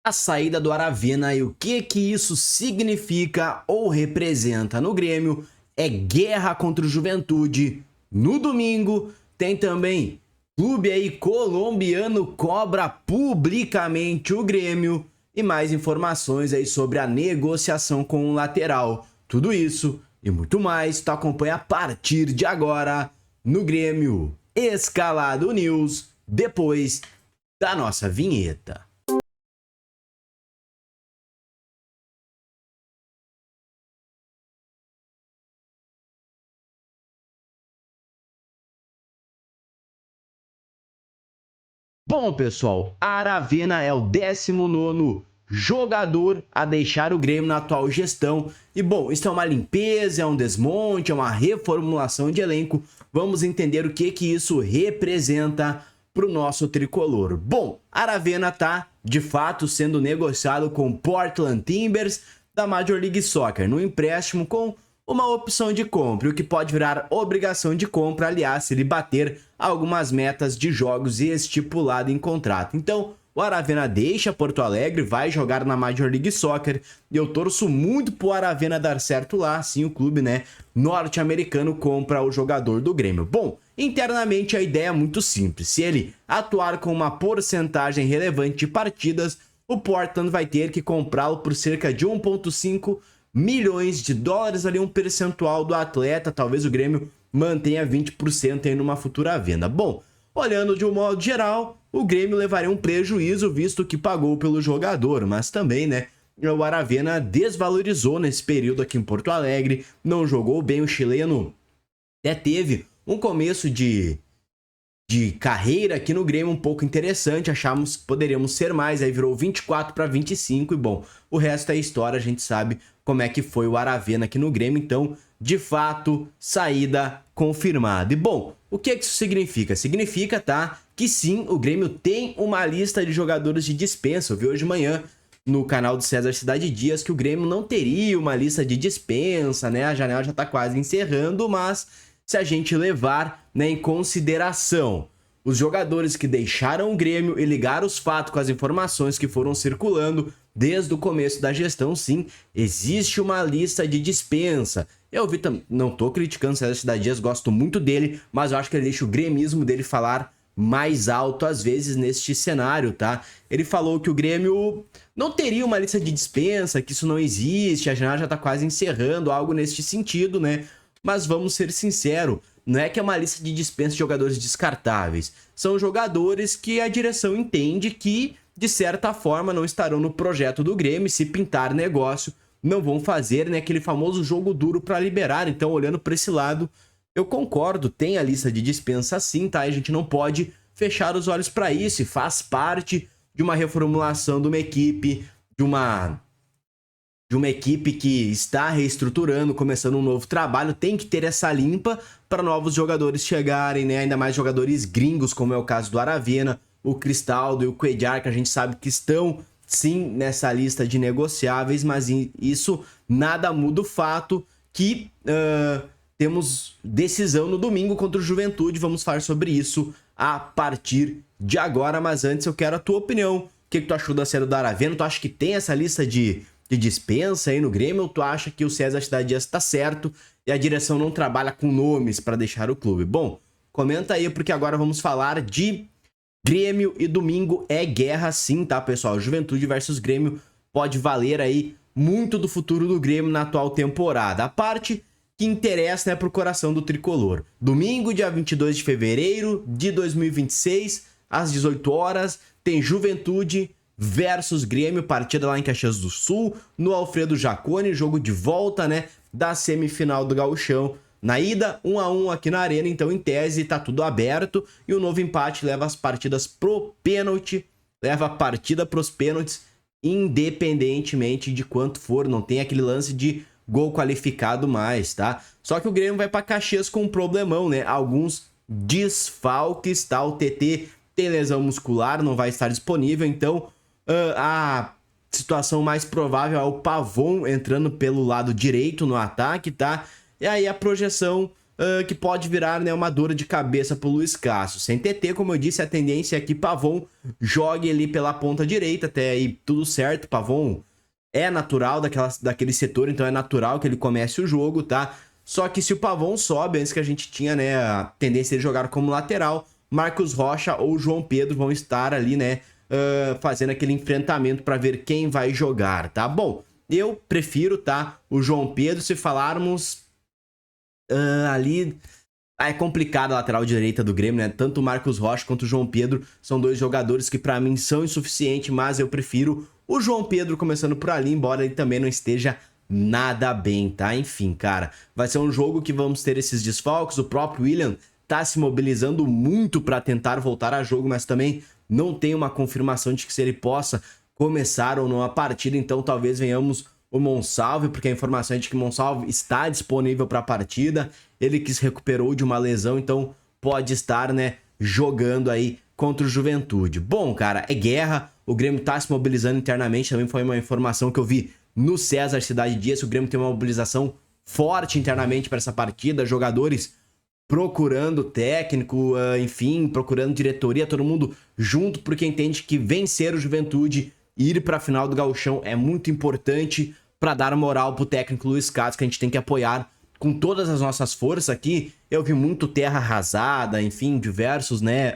A saída do Aravena e o que isso significa ou representa no Grêmio é guerra contra o Juventude. No domingo tem também clube aí colombiano cobra publicamente o Grêmio e mais informações aí sobre a negociação com o lateral. Tudo isso e muito mais tu acompanha a partir de agora no Grêmio Escalado News depois da nossa vinheta. Bom, pessoal, a Aravena é o 19º jogador a deixar o Grêmio na atual gestão. E, bom, isso é uma limpeza, é um desmonte, é uma reformulação de elenco. Vamos entender o que isso representa para o nosso tricolor. Bom, a Aravena está, de fato, sendo negociado com o Portland Timbers da Major League Soccer, no empréstimo com uma opção de compra, o que pode virar obrigação de compra, aliás, se ele bater algumas metas de jogos estipulado em contrato. Então, o Aravena deixa Porto Alegre, vai jogar na Major League Soccer, e eu torço muito pro Aravena dar certo lá, assim o clube, né, norte-americano compra o jogador do Grêmio. Bom, internamente a ideia é muito simples, se ele atuar com uma porcentagem relevante de partidas, o Portland vai ter que comprá-lo por cerca de 1,5 milhões de dólares, ali um percentual do atleta, talvez o Grêmio mantenha 20% aí numa futura venda. Bom, olhando de um modo geral, o Grêmio levaria um prejuízo visto que pagou pelo jogador, mas também, né, o Aravena desvalorizou nesse período aqui em Porto Alegre, não jogou bem o chileno, até teve um começo de carreira aqui no Grêmio um pouco interessante, achamos que poderíamos ser mais, aí virou 24 para 25 e bom, o resto é história, a gente sabe como é que foi o Aravena aqui no Grêmio, então, de fato, saída confirmada. E bom, o que isso significa? Significa, tá, que sim, o Grêmio tem uma lista de jogadores de dispensa. Eu vi hoje de manhã no canal do César Cidade Dias que o Grêmio não teria uma lista de dispensa, né? A janela já tá quase encerrando, mas se a gente levar, né, em consideração os jogadores que deixaram o Grêmio e ligar os fatos com as informações que foram circulando desde o começo da gestão, sim, existe uma lista de dispensa. Eu vi também, não tô criticando o César Cidade Dias, gosto muito dele, mas eu acho que ele deixa o gremismo dele falar mais alto às vezes neste cenário, tá? Ele falou que o Grêmio não teria uma lista de dispensa, que isso não existe, a janela já tá quase encerrando, algo neste sentido, né? Mas vamos ser sinceros, não é que é uma lista de dispensa de jogadores descartáveis. São jogadores que a direção entende que, de certa forma, não estarão no projeto do Grêmio. Se pintar negócio, não vão fazer, né, aquele famoso jogo duro para liberar. Então, olhando para esse lado, eu concordo, tem a lista de dispensa sim, tá? A gente não pode fechar os olhos para isso. E faz parte de uma reformulação de uma equipe, de uma equipe que está reestruturando, começando um novo trabalho, tem que ter essa limpa para novos jogadores chegarem, né? Ainda mais jogadores gringos, como é o caso do Aravena, o Cristaldo e o Cuellar, que a gente sabe que estão sim nessa lista de negociáveis, mas isso nada muda o fato que temos decisão no domingo contra o Juventude. Vamos falar sobre isso a partir de agora, mas antes eu quero a tua opinião. O que tu achou da série do Aravena? Tu acha que tem essa lista de dispensa aí no Grêmio, ou tu acha que o César Cidade Dias está certo e a direção não trabalha com nomes para deixar o clube? Bom, comenta aí, porque agora vamos falar de Grêmio e domingo é guerra sim, tá, pessoal? Juventude versus Grêmio pode valer aí muito do futuro do Grêmio na atual temporada. A parte que interessa é pro coração do tricolor. Domingo, dia 22 de fevereiro de 2026, às 18 horas, tem Juventude versus Grêmio, partida lá em Caxias do Sul, no Alfredo Jaconi, jogo de volta, né, da semifinal do Gauchão. Na ida, 1-1 aqui na Arena, então em tese tá tudo aberto e o novo empate leva as partidas pro pênalti, leva a partida pros pênaltis, independentemente de quanto for, não tem aquele lance de gol qualificado mais, tá? Só que o Grêmio vai pra Caxias com um problemão, né? Alguns desfalques, tá? O TT tem lesão muscular, não vai estar disponível, então a situação mais provável é o Pavon entrando pelo lado direito no ataque, tá? E aí a projeção que pode virar, né, uma dor de cabeça pro Luiz Castro. Sem TT, como eu disse, a tendência é que Pavon jogue ali pela ponta direita, até aí tudo certo. Pavon é natural daquele setor, então é natural que ele comece o jogo, tá? Só que se o Pavon sobe, antes que a gente tinha, né, a tendência de jogar como lateral, Marcos Rocha ou João Pedro vão estar ali, né, fazendo aquele enfrentamento para ver quem vai jogar, tá? Bom, eu prefiro, tá, o João Pedro. Se falarmos ali... É complicado a lateral direita do Grêmio, né? Tanto o Marcos Rocha quanto o João Pedro são dois jogadores que pra mim são insuficientes, mas eu prefiro o João Pedro começando por ali, embora ele também não esteja nada bem, tá? Enfim, cara, vai ser um jogo que vamos ter esses desfalques. O próprio William tá se mobilizando muito pra tentar voltar a jogo, mas também não tem uma confirmação de que se ele possa começar ou não a partida, então talvez venhamos o Monsalve, porque a informação é de que Monsalve está disponível para a partida. Ele que se recuperou de uma lesão, então pode estar, né, jogando aí contra o Juventude. Bom, cara, é guerra. O Grêmio tá se mobilizando internamente. Também foi uma informação que eu vi no César Cidade Dias. O Grêmio tem uma mobilização forte internamente para essa partida. Jogadores procurando técnico, enfim, procurando diretoria, todo mundo junto, porque entende que vencer o Juventude e ir para a final do Gauchão é muito importante para dar moral pro técnico Luiz Castro, que a gente tem que apoiar com todas as nossas forças aqui. Eu vi muito terra arrasada, enfim, diversos, né,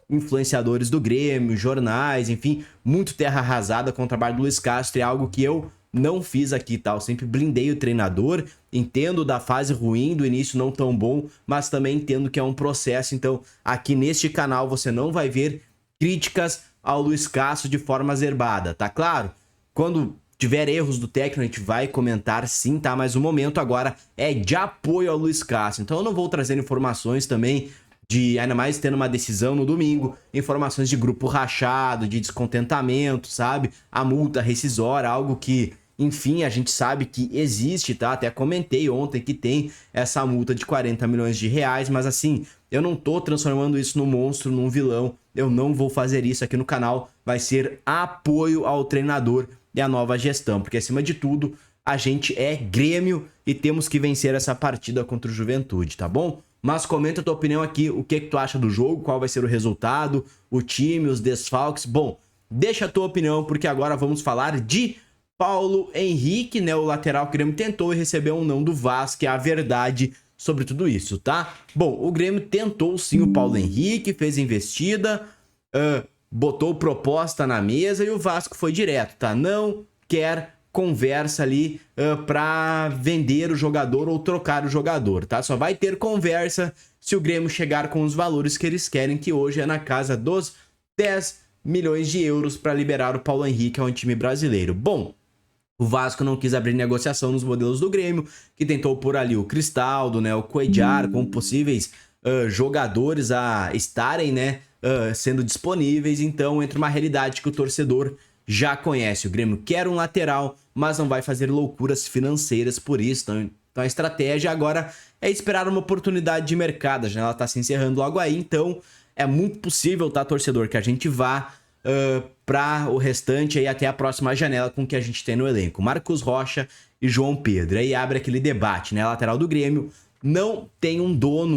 influenciadores do Grêmio, jornais, enfim, muito terra arrasada com o trabalho do Luiz Castro. É algo que eu não fiz aqui, tá? Eu sempre blindei o treinador, entendo da fase ruim, do início não tão bom, mas também entendo que é um processo. Então, aqui neste canal você não vai ver críticas ao Luiz Castro de forma azerbada, tá claro? Quando tiver erros do técnico, a gente vai comentar sim, tá? Mas o momento agora é de apoio ao Luiz Castro. Então eu não vou trazer informações também de, ainda mais tendo uma decisão no domingo, informações de grupo rachado, de descontentamento, sabe? A multa rescisória, algo que, enfim, a gente sabe que existe, tá? Até comentei ontem que tem essa multa de 40 milhões de reais, mas assim, eu não tô transformando isso num monstro, num vilão. Eu não vou fazer isso aqui no canal. Vai ser apoio ao treinador e à nova gestão, porque acima de tudo, a gente é Grêmio e temos que vencer essa partida contra o Juventude, tá bom? Mas comenta a tua opinião aqui, o que tu acha do jogo, qual vai ser o resultado, o time, os desfalques. Bom, deixa a tua opinião, porque agora vamos falar de Paulo Henrique, né? O lateral que o Grêmio tentou e recebeu um não do Vasco, que é a verdade sobre tudo isso, tá? Bom, o Grêmio tentou sim o Paulo Henrique, fez investida, botou proposta na mesa e o Vasco foi direto, tá? Não quer conversa ali pra vender o jogador ou trocar o jogador, tá? Só vai ter conversa se o Grêmio chegar com os valores que eles querem, que hoje é na casa dos 10 milhões de euros para liberar o Paulo Henrique ao time brasileiro. Bom, o Vasco não quis abrir negociação nos modelos do Grêmio, que tentou por ali o Cristaldo, né, o Cuéllar, como possíveis jogadores a estarem, né, sendo disponíveis. Então entra uma realidade que o torcedor já conhece. O Grêmio quer um lateral, mas não vai fazer loucuras financeiras por isso. Então a estratégia agora é esperar uma oportunidade de mercado. A janela está se encerrando logo aí, então é muito possível, tá, torcedor, que a gente vá para o restante aí até a próxima janela com o que a gente tem no elenco. Marcos Rocha e João Pedro. Aí abre aquele debate, né? A lateral do Grêmio não tem um dono,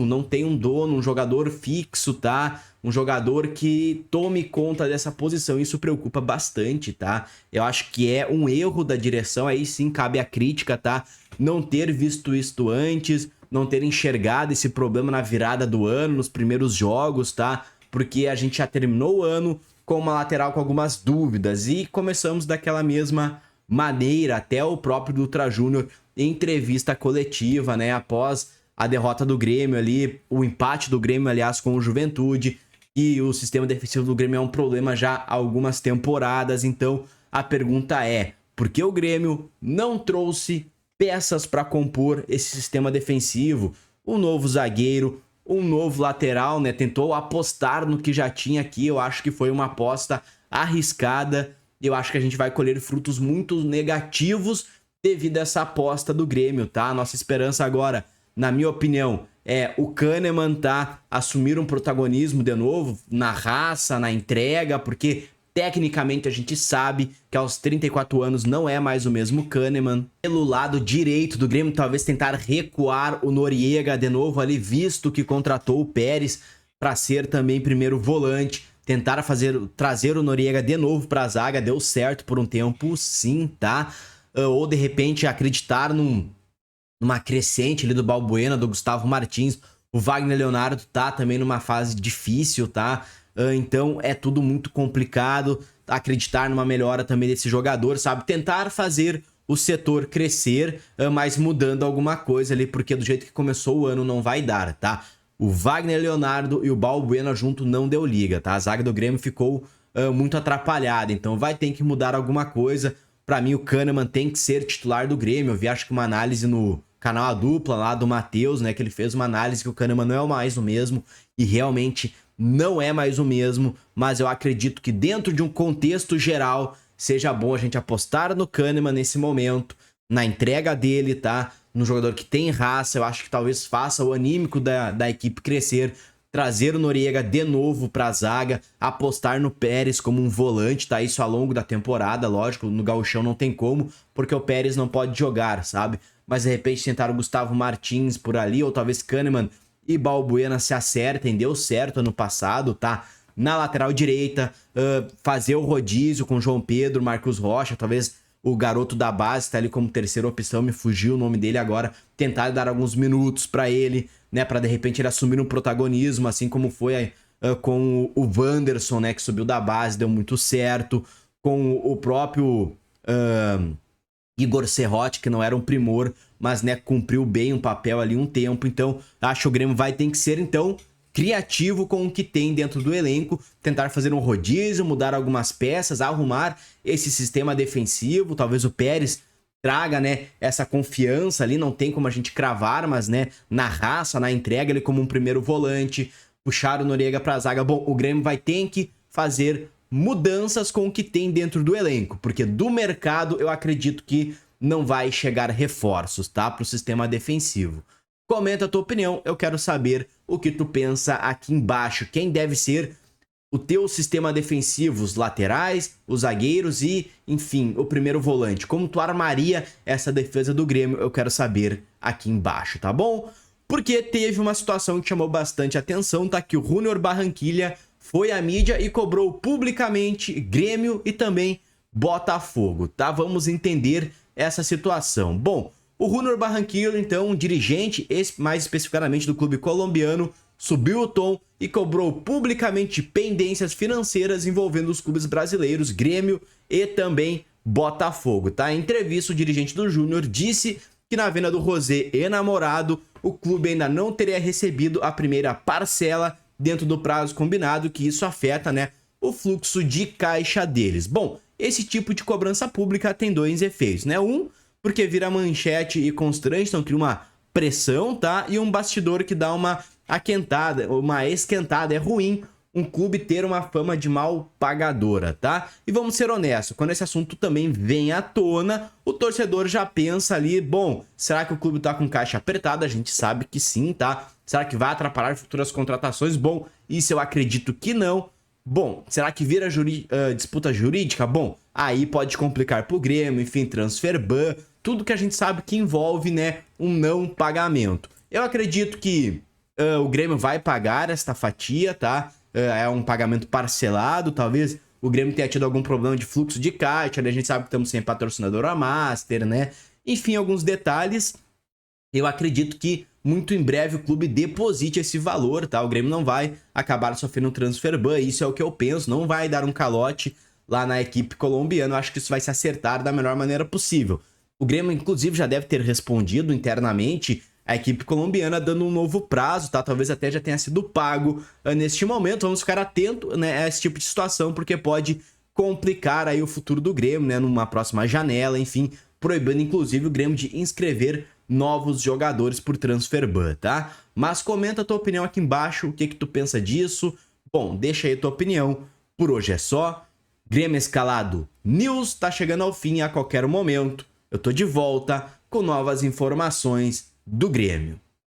um jogador fixo, tá? Um jogador que tome conta dessa posição. Isso preocupa bastante, tá? Eu acho que é um erro da direção, aí sim cabe a crítica, tá? Não ter visto isto antes, não ter enxergado esse problema na virada do ano, nos primeiros jogos, tá? Porque a gente já terminou o ano com uma lateral com algumas dúvidas e começamos daquela mesma maneira. Até o próprio Dutra Júnior, em entrevista coletiva, né, após a derrota do Grêmio ali, o empate do Grêmio, aliás, com o Juventude, e o sistema defensivo do Grêmio é um problema já há algumas temporadas. Então a pergunta é, por que o Grêmio não trouxe peças para compor esse sistema defensivo? Um novo zagueiro, um novo lateral, né? Tentou apostar no que já tinha aqui. Eu acho que foi uma aposta arriscada. Eu acho que a gente vai colher frutos muito negativos devido a essa aposta do Grêmio, tá? A nossa esperança agora, na minha opinião, é o Kahneman, tá? Assumir um protagonismo de novo na raça, na entrega, porque Tecnicamente, a gente sabe que aos 34 anos não é mais o mesmo Kahneman. Pelo lado direito do Grêmio, talvez tentar recuar o Noriega de novo ali, visto que contratou o Peres para ser também primeiro volante. Tentar trazer o Noriega de novo para a zaga, deu certo por um tempo, sim, tá? Ou de repente acreditar numa crescente ali do Balbuena, do Gustavo Martins. O Wagner Leonardo tá também numa fase difícil, tá? Então é tudo muito complicado. Acreditar numa melhora também desse jogador, sabe? Tentar fazer o setor crescer, mas mudando alguma coisa ali, porque do jeito que começou o ano não vai dar, tá? O Wagner Leonardo e o Balbuena junto não deu liga, tá? A zaga do Grêmio ficou muito atrapalhada, então vai ter que mudar alguma coisa. Pra mim, o Kahneman tem que ser titular do Grêmio. Eu vi, acho que uma análise no canal A Dupla lá do Matheus, né? Que ele fez uma análise que o Kahneman não é mais o mesmo. E realmente não é mais o mesmo. Mas eu acredito que dentro de um contexto geral, seja bom a gente apostar no Kahneman nesse momento. Na entrega dele, tá? No jogador que tem raça. Eu acho que talvez faça o anímico da equipe crescer. Trazer o Noriega de novo para a zaga, apostar no Peres como um volante, tá? Isso ao longo da temporada, lógico, no Gauchão não tem como, porque o Peres não pode jogar, sabe? Mas de repente tentar o Gustavo Martins por ali, ou talvez Kahneman e Balbuena se acertem, deu certo ano passado, tá? Na lateral direita, fazer o rodízio com João Pedro, Marcos Rocha, talvez o garoto da base tá ali como terceira opção, me fugiu o nome dele agora, tentar dar alguns minutos para ele, né, para de repente ele assumir um protagonismo, assim como foi com o Wanderson, né, que subiu da base, deu muito certo, com o próprio Igor Serrote, que não era um primor, mas, né, cumpriu bem um papel ali um tempo. Então, acho que o Grêmio vai ter que ser, então, criativo com o que tem dentro do elenco, tentar fazer um rodízio, mudar algumas peças, arrumar esse sistema defensivo, talvez o Peres traga, né, essa confiança ali, não tem como a gente cravar, mas, né, na raça, na entrega, ele como um primeiro volante, puxar o Noriega para a zaga. Bom, o Grêmio vai ter que fazer mudanças com o que tem dentro do elenco, porque do mercado eu acredito que não vai chegar reforços, tá, para o sistema defensivo. Comenta a tua opinião, eu quero saber o que tu pensa aqui embaixo. Quem deve ser o teu sistema defensivo, os laterais, os zagueiros e, enfim, o primeiro volante. Como tu armaria essa defesa do Grêmio, eu quero saber aqui embaixo, tá bom? Porque teve uma situação que chamou bastante atenção, tá? Que o Junior Barranquilla foi à mídia e cobrou publicamente Grêmio e também Botafogo, tá? Vamos entender essa situação. Bom, o Junior Barranquilla, então, um dirigente, mais especificamente do clube colombiano, subiu o tom e cobrou publicamente pendências financeiras envolvendo os clubes brasileiros, Grêmio e também Botafogo, tá? Em entrevista, o dirigente do Júnior disse que na venda do Rosé e Namorado, o clube ainda não teria recebido a primeira parcela dentro do prazo combinado, que isso afeta, né, o fluxo de caixa deles. Bom, esse tipo de cobrança pública tem dois efeitos, né? Um, porque vira manchete e constrange, então cria uma pressão, tá? E um bastidor que dá uma aquentada, uma esquentada. É ruim um clube ter uma fama de mal pagadora, tá? E vamos ser honestos, quando esse assunto também vem à tona, o torcedor já pensa ali, bom, será que o clube tá com caixa apertada? A gente sabe que sim, tá? Será que vai atrapalhar futuras contratações? Bom, isso eu acredito que não. Bom, será que vira disputa jurídica? Bom, aí pode complicar pro Grêmio, enfim, transfer ban, tudo que a gente sabe que envolve, né, um não pagamento. Eu acredito que o Grêmio vai pagar esta fatia, tá? É um pagamento parcelado, talvez o Grêmio tenha tido algum problema de fluxo de caixa, né? A gente sabe que estamos sem patrocinador a Master, né? Enfim, alguns detalhes. Eu acredito que muito em breve o clube deposite esse valor, tá? O Grêmio não vai acabar sofrendo um transfer ban, isso é o que eu penso, não vai dar um calote lá na equipe colombiana. Eu acho que isso vai se acertar da melhor maneira possível. O Grêmio, inclusive, já deve ter respondido internamente a equipe colombiana dando um novo prazo, tá? Talvez até já tenha sido pago neste momento. Vamos ficar atentos, né, a esse tipo de situação, porque pode complicar aí o futuro do Grêmio, né, numa próxima janela, enfim, proibindo inclusive o Grêmio de inscrever novos jogadores por transfer ban, tá? Mas comenta a tua opinião aqui embaixo, o que que tu pensa disso. Bom, deixa aí a tua opinião. Por hoje é só. Grêmio Escalado News tá chegando ao fim a qualquer momento. Eu tô de volta com novas informações do Grêmio.